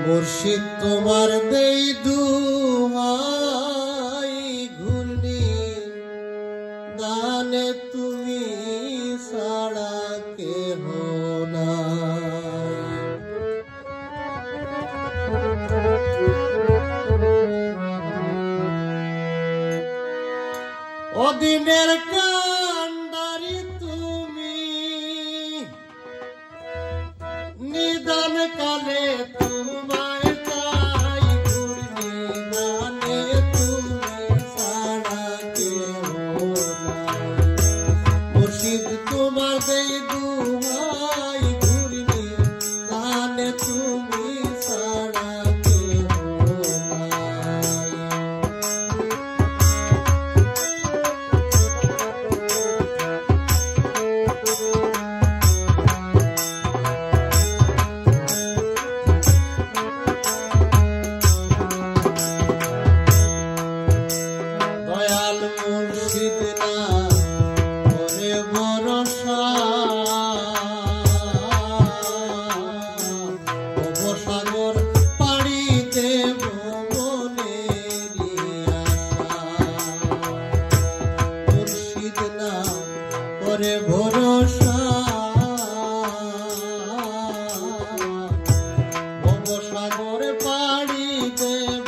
মুর্শিদ তোমার দেই দুহাই ঘূর্ণি দানে তুমি ছাড়া কেহ নাই। অদিনের কান্ডারি তুমি নিদান কালে তোমায় চাই ঘূর্ণি দানে তুমি ছাড়া কেহ নাই। মুর্শিদ তোমার দেই দুহাই ঘূর্ণি দানে তুমি ছাড়া কেহ নাই। দয়াল মুর্শিদ না করে ভরসা ভবসাগর পাড়ি দেব মনেরই আশা। মুর্শিদ না করে ভরসা ভবসাগর পাড়ি দেব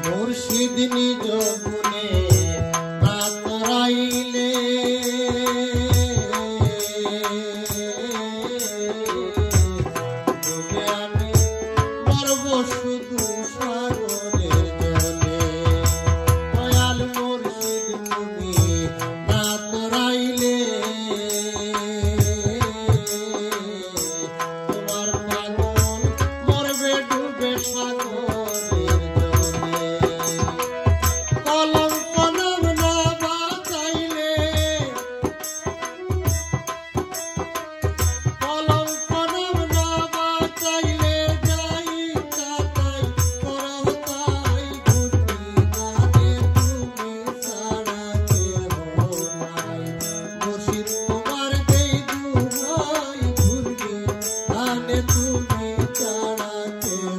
মুর্শিদ নিজ গুণে রাইলে ডুবে আমি মরব শুধু সাগরের জলে। দয়াল মুর্শিদ তুমি রাত রাইলে তোমার পাগল মরবে ডুবে সাগরের জলে। কলঙ্ক নাম না বাঁচাইলে যাই তাই করো তাই ঘূর্ণি দানে তুমি ছাড়া কেহ নাই। মুর্শিদ তোমার দেই দুহাই ঘূর্ণি দানে তুমি ছাড়া কেহ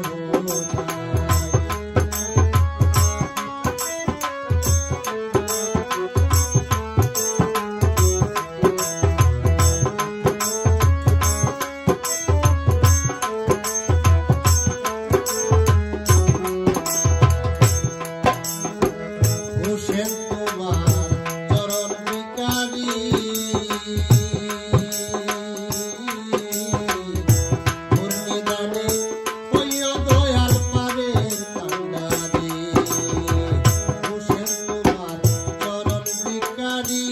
নাই। হোসেন তোমার চরণ ভিখারি ঘূর্ণি দানে হইও দয়াল পারের কান্ডারি। হোসেন তোমার চরণ ভিখারি